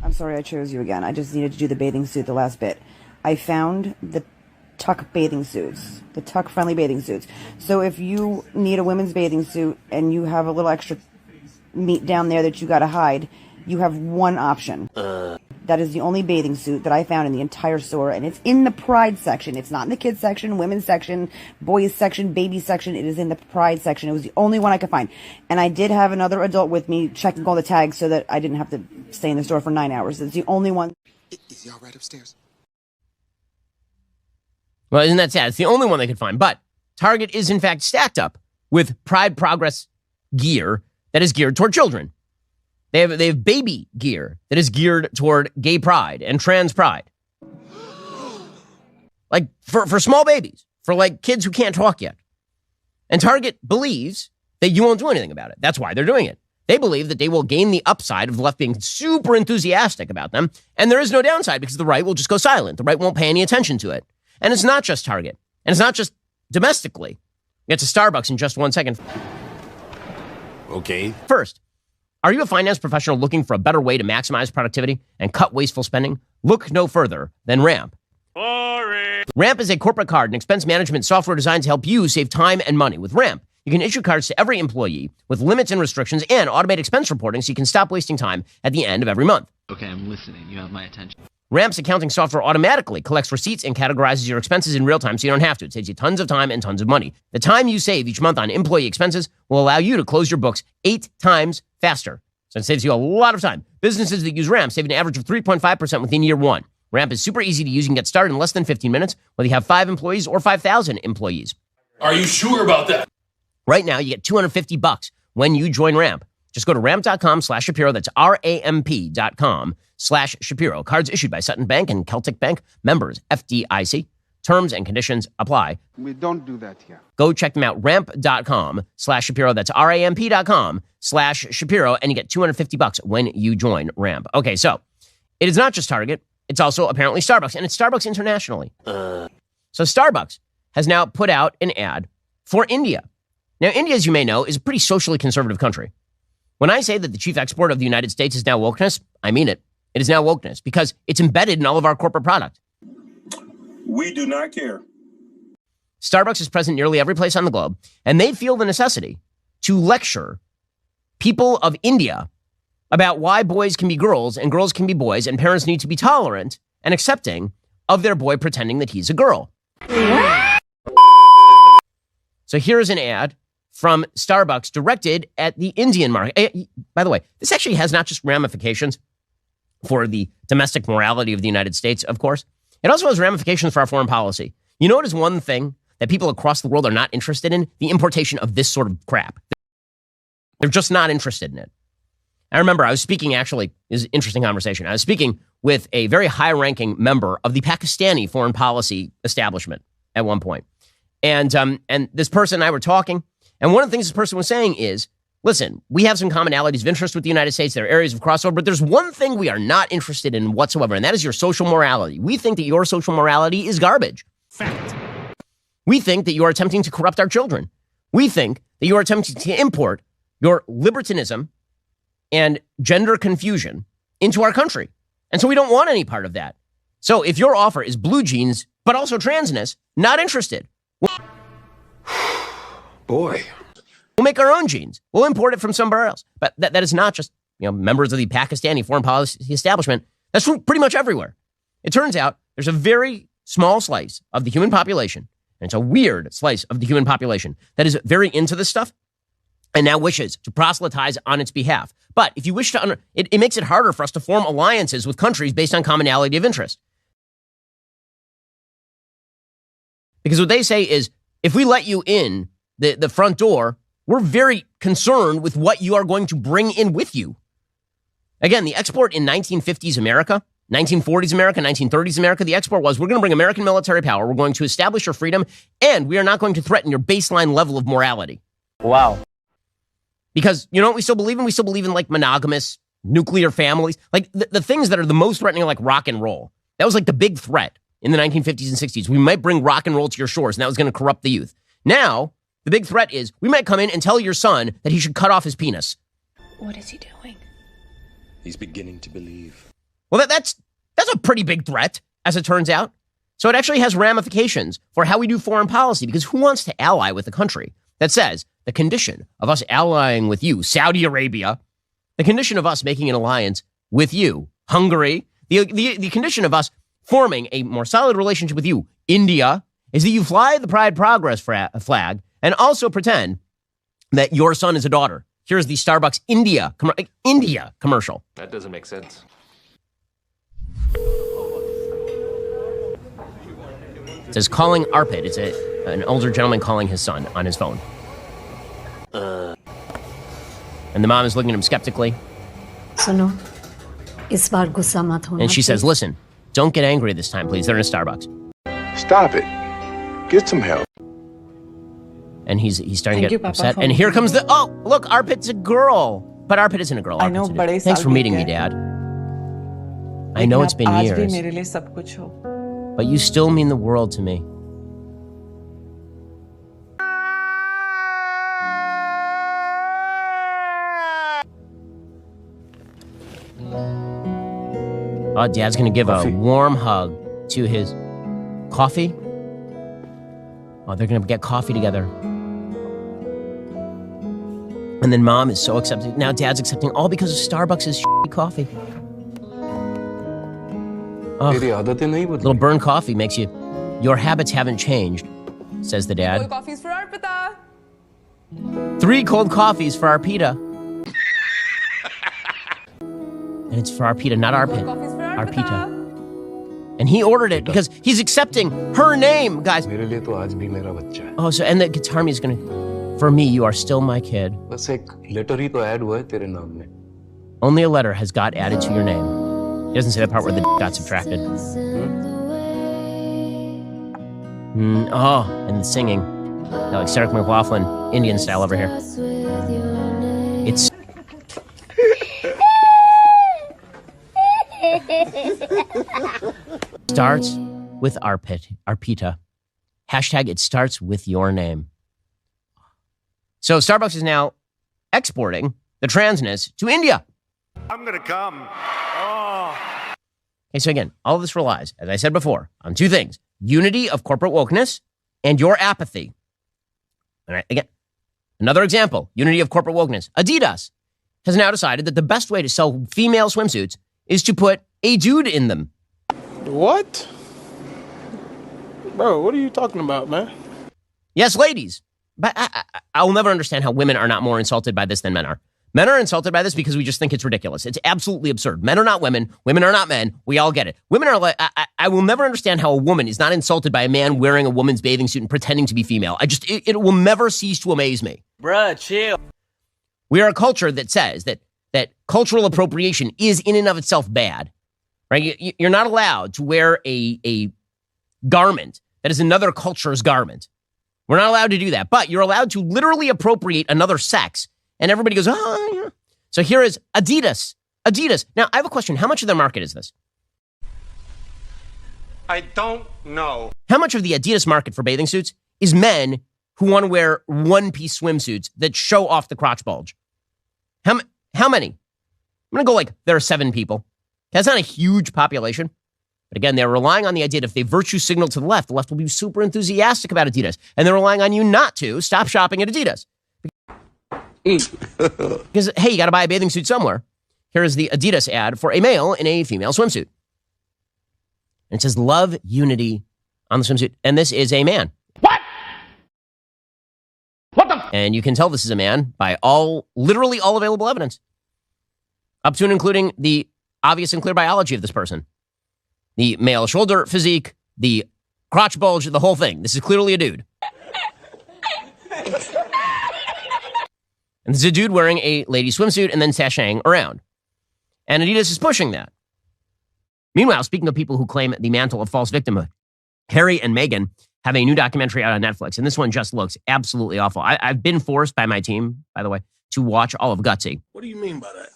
I'm sorry I chose you again. I just needed to do the bathing suit, the last bit. I found the tuck bathing suits, the tuck-friendly bathing suits. So if you need a women's bathing suit and you have a little extra meat down there that you gotta hide, you have one option. That is the only bathing suit that I found in the entire store, and it's in the Pride section. It's not in the kids section, women's section, boys section, baby section. It is in the Pride section. It was the only one I could find. And I did have another adult with me checking all the tags so that I didn't have to stay in the store for 9 hours. It's the only one. Is y'all right upstairs? Well, isn't that sad? It's the only one they could find. But Target is, in fact, stacked up with Pride Progress gear that is geared toward children. They have baby gear that is geared toward gay pride and trans pride. Like, for small babies. For, like, kids who can't talk yet. And Target believes that you won't do anything about it. That's why they're doing it. They believe that they will gain the upside of the left being super enthusiastic about them. And there is no downside because the right will just go silent. The right won't pay any attention to it. And it's not just Target. And it's not just domestically. We'll get to Starbucks in just 1 second. Okay. First, are you a finance professional looking for a better way to maximize productivity and cut wasteful spending? Look no further than Ramp. Boring. Ramp is a corporate card and expense management software designed to help you save time and money. With Ramp, you can issue cards to every employee with limits and restrictions and automate expense reporting so you can stop wasting time at the end of every month. Okay, I'm listening. You have my attention. Ramp's accounting software automatically collects receipts and categorizes your expenses in real time so you don't have to. It saves you tons of time and tons of money. The time you save each month on employee expenses will allow you to close your books 8 times faster. So it saves you a lot of time. Businesses that use Ramp save an average of 3.5% within year one. Ramp is super easy to use. You can get started in less than 15 minutes, whether you have 5 employees or 5,000 employees. Are you sure about that? Right now, you get $250 when you join Ramp. Just go to ramp.com/Shapiro. That's ramp.com/Shapiro. Cards issued by Sutton Bank and Celtic Bank. Members, FDIC. Terms and conditions apply. We don't do that here. Go check them out. Ramp.com/Shapiro. That's ramp.com/Shapiro. And you get $250 when you join Ramp. Okay, so it is not just Target. It's also apparently Starbucks. And it's Starbucks internationally. So Starbucks has now put out an ad for India. Now, India, as you may know, is a pretty socially conservative country. When I say that the chief export of the United States is now wokeness, I mean it. It is now wokeness because it's embedded in all of our corporate product. We do not care. Starbucks is present nearly every place on the globe, and they feel the necessity to lecture people of India about why boys can be girls and girls can be boys, and parents need to be tolerant and accepting of their boy pretending that he's a girl. So here's an ad from Starbucks directed at the Indian market. By the way, this actually has not just ramifications for the domestic morality of the United States, of course. It also has ramifications for our foreign policy. You know what is one thing that people across the world are not interested in? The importation of this sort of crap. They're just not interested in it. I remember I was speaking, actually, is an interesting conversation. I was speaking with a very high-ranking member of the Pakistani foreign policy establishment at one point. And this person and I were talking, and one of the things this person was saying is, listen, we have some commonalities of interest with the United States. There are areas of crossover, but there's one thing we are not interested in whatsoever, and that is your social morality. We think that your social morality is garbage. Fact. We think that you are attempting to corrupt our children. We think that you are attempting to import your libertinism and gender confusion into our country. And so we don't want any part of that. So if your offer is blue jeans, but also transness, not interested. Boy. We'll make our own jeans. We'll import it from somewhere else. But that is not just, members of the Pakistani foreign policy establishment. That's pretty much everywhere. It turns out there's a very small slice of the human population, and it's a weird slice of the human population that is very into this stuff and now wishes to proselytize on its behalf. But if you wish to, it makes it harder for us to form alliances with countries based on commonality of interest. Because what they say is, if we let you in the front door, we're very concerned with what you are going to bring in with you. Again, the export in 1950s America, 1940s America, 1930s America, the export was, we're going to bring American military power, we're going to establish your freedom, and we are not going to threaten your baseline level of morality. Wow. Because, you know what we still believe in? We still believe in, like, monogamous, nuclear families. Like, the things that are the most threatening are, like, rock and roll. That was, like, the big threat in the 1950s and 60s. We might bring rock and roll to your shores, and that was going to corrupt the youth. Now, the big threat is we might come in and tell your son that he should cut off his penis. What is he doing? He's beginning to believe. Well, that's a pretty big threat, as it turns out. So it actually has ramifications for how we do foreign policy, because who wants to ally with a country that says the condition of us allying with you, Saudi Arabia, the condition of us making an alliance with you, Hungary, the condition of us forming a more solid relationship with you, India, is that you fly the Pride Progress flag and also pretend that your son is a daughter. Here's the Starbucks India commercial. That doesn't make sense. It says calling Arpit. It's an older gentleman calling his son on his phone. And the mom is looking at him skeptically. सुनो, इस बार गुस्सा मत होना. And she says, listen, don't get angry this time, please. They're in a Starbucks. Stop it. Get some help. And he's starting to Thank you, get Papa, upset. for And here comes listening. look, Arpit's a girl. But Arpit isn't a girl. I know, Arpit's a dude. बड़े Thanks साल for meeting me, बीत गए. Dad. I know it's been आज भी years, मेरे लिए सब कुछ हो. but you still mean the world to me. Oh, Dad's going to give a warm hug to his coffee. Oh, they're going to get coffee together. And then Mom is so accepting. Now Dad's accepting all because of Starbucks' coffee. Oh, little burnt coffee makes you... Your habits haven't changed, says the dad. Coffees for Arpita. 3 cold coffees for Arpita. And it's for Arpita, not Arpit. Coffees for Arpita. And he ordered it because he's accepting her name, guys. Oh, so, and the guitar music is gonna... For me, you are still my kid. Only a letter has got added to your name. He doesn't say the part where the got subtracted. And the singing. Like Sarah McLaughlin, Indian style over here. It's... starts with Arpita. Hashtag it starts with your name. So Starbucks is now exporting the transness to India. I'm gonna come. Okay, so again, all of this relies, as I said before, on 2 things. Unity of corporate wokeness and your apathy. All right, again, another example, unity of corporate wokeness. Adidas has now decided that the best way to sell female swimsuits is to put a dude in them. What? Bro, what are you talking about, man? Yes, ladies. But I will never understand how women are not more insulted by this than men are. Men are insulted by this because we just think it's ridiculous. It's absolutely absurd. Men are not women. Women are not men. We all get it. Women are like, I will never understand how a woman is not insulted by a man wearing a woman's bathing suit and pretending to be female. It will never cease to amaze me. Bruh, chill. We are a culture that says that cultural appropriation is in and of itself bad, right? You're not allowed to wear a garment that is another culture's garment. We're not allowed to do that, but you're allowed to literally appropriate another sex. And everybody goes, oh, yeah. So here is Adidas. Adidas. Now, I have a question. How much of their market is this? I don't know. How much of the Adidas market for bathing suits is men who want to wear one-piece swimsuits that show off the crotch bulge? How many? I'm going to go like there are 7 people. That's not a huge population. But again, they're relying on the idea that if they virtue signal to the left will be super enthusiastic about Adidas. And they're relying on you not to stop shopping at Adidas. Because, hey, you got to buy a bathing suit somewhere. Here is the Adidas ad for a male in a female swimsuit. And it says, love unity on the swimsuit. And this is a man. What the? And you can tell this is a man by literally all available evidence. Up to and including the obvious and clear biology of this person. The male shoulder physique, the crotch bulge, the whole thing. This is clearly a dude. And this is a dude wearing a lady swimsuit and then sashaying around. And Adidas is pushing that. Meanwhile, speaking of people who claim the mantle of false victimhood, Harry and Meghan have a new documentary out on Netflix, and this one just looks absolutely awful. I've been forced by my team, by the way, to watch all of Gutsy. What do you mean by that?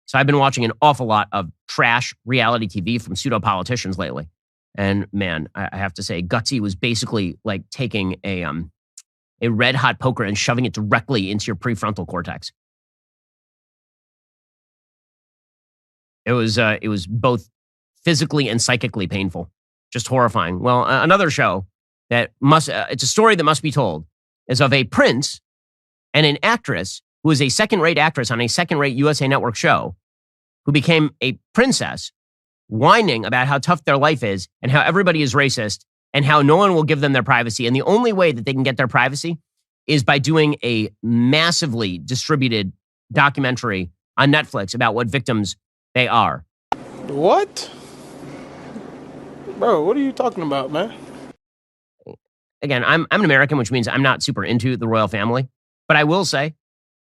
So I've been watching an awful lot of trash reality TV from pseudo-politicians lately. And man, I have to say, Gutsy was basically like taking a red hot poker and shoving it directly into your prefrontal cortex. It was both physically and psychically painful, just horrifying. Well, another show that it's a story that must be told, is of a prince and an actress who is a second-rate actress on a second-rate USA Network show who became a princess, whining about how tough their life is and how everybody is racist and how no one will give them their privacy. And the only way that they can get their privacy is by doing a massively distributed documentary on Netflix about what victims they are. What? Bro, what are you talking about, man? Again, I'm an American, which means I'm not super into the royal family. But I will say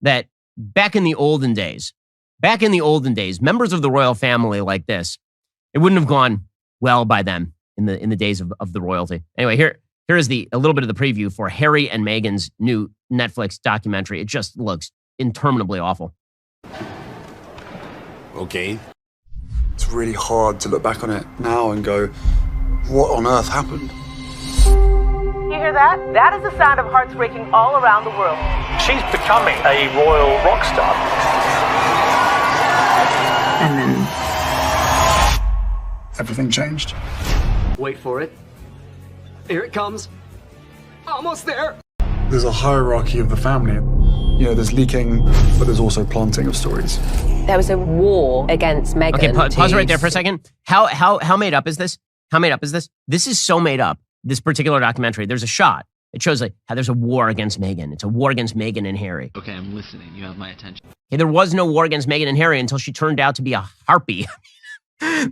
that back in the olden days, members of the royal family like this, it wouldn't have gone well by them in the days of the royalty. Anyway, here is a little bit of the preview for Harry and Meghan's new Netflix documentary. It just looks interminably awful. Okay. It's really hard to look back on it now and go, what on earth happened? You hear that? That is the sound of hearts breaking all around the world. She's becoming a royal rock star. And then everything changed. Wait for it. Here it comes. Almost there. There's a hierarchy of the family. You know, there's leaking, but there's also planting of stories. There was a war against Meghan. Okay, pause right there for a second. How made up is this? How made up is this? This is so made up. This particular documentary, there's a shot. It shows like how there's a war against Meghan. It's a war against Meghan and Harry. Okay, I'm listening. You have my attention. Okay, there was no war against Meghan and Harry until she turned out to be a harpy.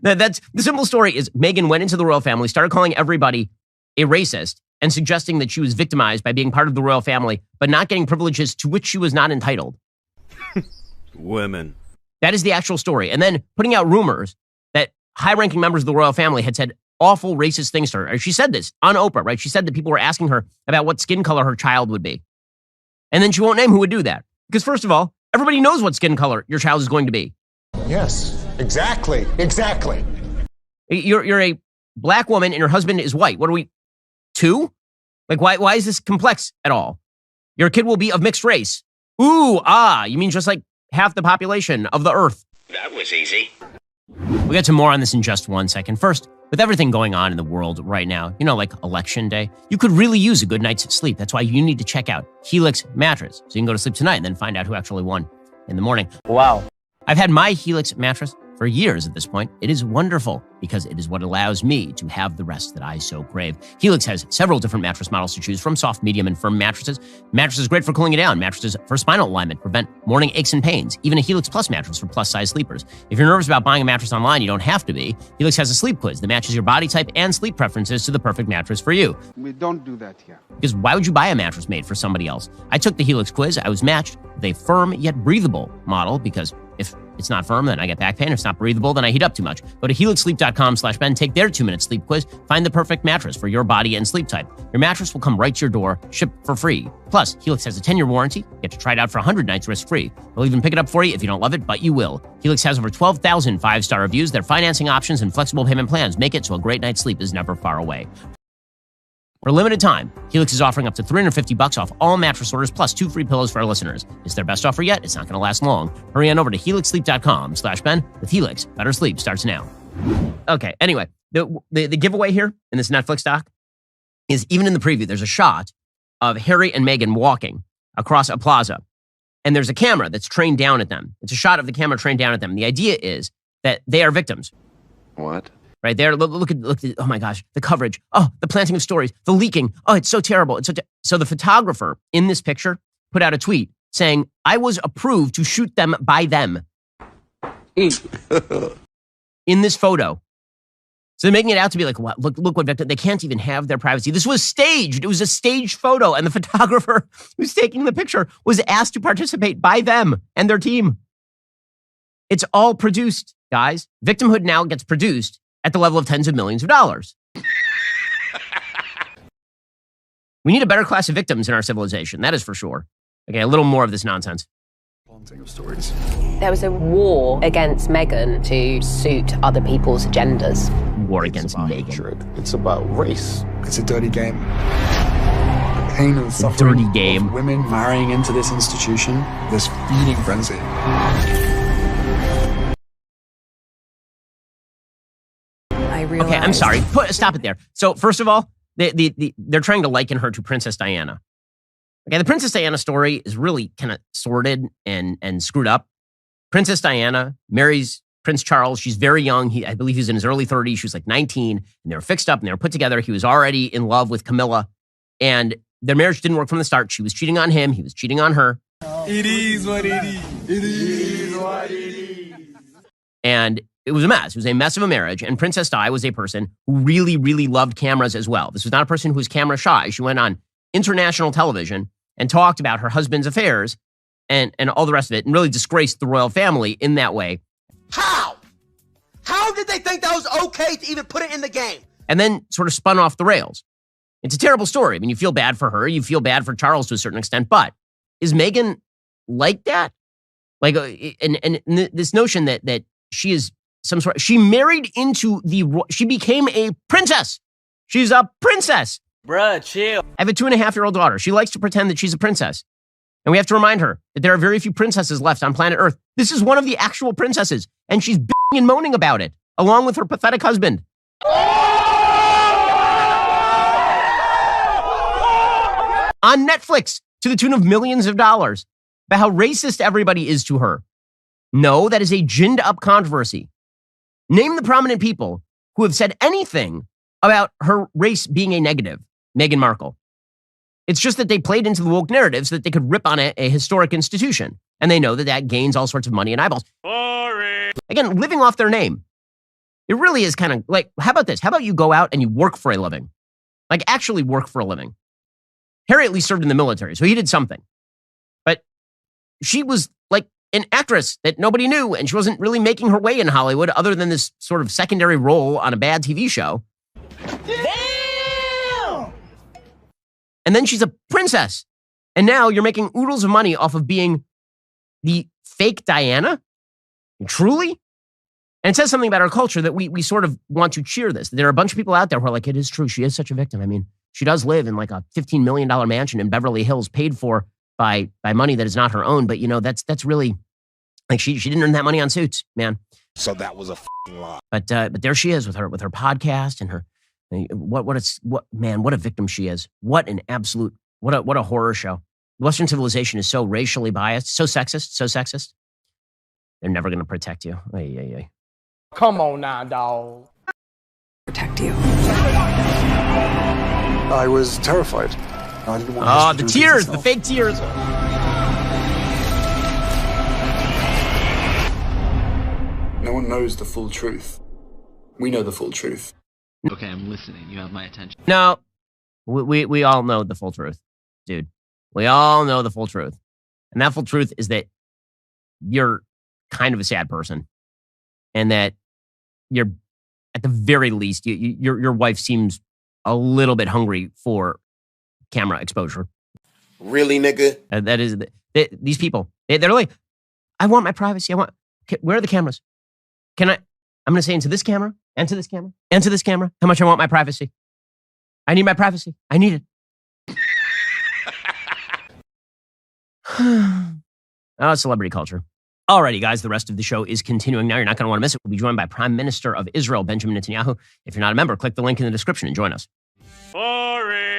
That's the simple story is Meghan went into the royal family, started calling everybody a racist and suggesting that she was victimized by being part of the royal family, but not getting privileges to which she was not entitled. Women. That is the actual story. And then putting out rumors that high-ranking members of the royal family had said awful racist things to her. She said this on Oprah, right? She said that people were asking her about what skin color her child would be. And then she won't name who would do that. Because first of all, everybody knows what skin color your child is going to be. Yes, exactly. You're a black woman and your husband is white. What are we, 2? Like, why is this complex at all? Your kid will be of mixed race. Ooh, you mean just like half the population of the earth. That was easy. We'll get to more on this in just one second. First, with everything going on in the world right now, like election day, you could really use a good night's sleep. That's why you need to check out Helix mattress. So you can go to sleep tonight and then find out who actually won in the morning. Wow. I've had my Helix mattress for years at this point. It is wonderful because it is what allows me to have the rest that I so crave. Helix has several different mattress models to choose from, soft, medium, and firm mattresses. Mattresses great for cooling it down. Mattresses for spinal alignment, prevent morning aches and pains. Even a Helix Plus mattress for plus-size sleepers. If you're nervous about buying a mattress online, you don't have to be. Helix has a sleep quiz that matches your body type and sleep preferences to the perfect mattress for you. We don't do that here. Because why would you buy a mattress made for somebody else? I took the Helix quiz. I was matched with a firm yet breathable model because if it's not firm, then I get back pain. If it's not breathable, then I heat up too much. Go to helixsleep.com/Ben, take their 2-minute sleep quiz, find the perfect mattress for your body and sleep type. Your mattress will come right to your door, shipped for free. Plus, Helix has a 10-year warranty. You get to try it out for 100 nights risk-free. They'll even pick it up for you if you don't love it, but you will. Helix has over 12,000 5-star reviews. Their financing options and flexible payment plans make it so a great night's sleep is never far away. For a limited time, Helix is offering up to $350 off all mattress orders plus 2 free pillows for our listeners. It's their best offer yet. It's not going to last long. Hurry on over to helixsleep.com/Ben. With Helix, better sleep starts now. Okay, anyway, the giveaway here in this Netflix doc is even in the preview, there's a shot of Harry and Meghan walking across a plaza. And there's a camera that's trained down at them. It's a shot of the camera trained down at them. The idea is that they are victims. What? Right there, look at, oh my gosh, the coverage. Oh, the planting of stories, the leaking. Oh, it's so terrible. So the photographer in this picture put out a tweet saying, I was approved to shoot them by them. In this photo. So they're making it out to be like, what? Look what victim. They can't even have their privacy. This was staged. It was a staged photo. And the photographer who's taking the picture was asked to participate by them and their team. It's all produced, guys. Victimhood now gets produced at the level of tens of millions of dollars. We need a better class of victims in our civilization. That is for sure. Okay, a little more of this nonsense. Planting of stories. There was a war against Meghan to suit other people's agendas. War against Meghan. Hatred. It's about race. It's a dirty game. The pain and suffering dirty game. of women marrying into this institution, this feeding frenzy. realized... Okay, I'm sorry. Stop it there. So first of all, they're trying to liken her to Princess Diana. Okay, the Princess Diana story is really kind of sordid and screwed up. Princess Diana marries Prince Charles. She's very young. I believe he's in his early 30s. She was like 19, and they were fixed up and they were put together. He was already in love with Camilla, and their marriage didn't work from the start. She was cheating on him. He was cheating on her. It is what it is. It is what it is. And it was a mess. It was a mess of a marriage. And Princess Di was a person who really, really loved cameras as well. This was not a person who was camera shy. She went on international television and talked about her husband's affairs and all the rest of it, and really disgraced the royal family in that way. How? How did they think that was okay to even put it in the game? And then sort of spun off the rails. It's a terrible story. I mean, you feel bad for her. You feel bad for Charles to a certain extent. But is Meghan like that? Like, and this notion that she is some sort, she married into she became a princess. She's a princess. Bruh, chill. I have a 2.5-year-old daughter. She likes to pretend that she's a princess. And we have to remind her that there are very few princesses left on planet Earth. This is one of the actual princesses. And she's bitching and moaning about it, along with her pathetic husband. On Netflix, to the tune of millions of dollars, about how racist everybody is to her. No, that is a ginned up controversy. Name the prominent people who have said anything about her race being a negative. Meghan Markle. It's just that they played into the woke narrative so that they could rip on a historic institution. And they know that that gains all sorts of money and eyeballs. Boring. Again, living off their name. It really is kind of like, how about this? How about you go out and you work for a living? Like actually work for a living. Harry at least served in the military, so he did something. But she was like an actress that nobody knew, and she wasn't really making her way in Hollywood other than this sort of secondary role on a bad TV show. Damn! And then she's a princess. And now you're making oodles of money off of being the fake Diana? Truly? And it says something about our culture that we sort of want to cheer this. There are a bunch of people out there who are like, it is true. She is such a victim. I mean, she does live in like a $15 million mansion in Beverly Hills paid for by money that is not her own. But, you know, that's really like she didn't earn that money on Suits, man. So that was a lie. But there she is with her podcast and her what a victim she is. What an absolute what a horror show. Western civilization is so racially biased, so sexist. They're never going to protect you. Ay. Come on now, dog. Protect you. I was terrified. I didn't want the tears, the fake tears. No one knows the full truth. We know the full truth. Okay, I'm listening. You have my attention. No, we all know the full truth, dude. We all know the full truth. And that full truth is that you're kind of a sad person. And that you're, at the very least, your wife seems a little bit hungry for camera exposure. Really, nigga? That is, these people, they're like, I want my privacy. Where are the cameras? I'm going to say into this camera, and to this camera, and to this camera, how much I want my privacy. I need my privacy. I need it. Oh, celebrity culture. Alrighty, guys, the rest of the show is continuing now. You're not going to want to miss it. We'll be joined by Prime Minister of Israel, Benjamin Netanyahu. If you're not a member, click the link in the description and join us. Boring.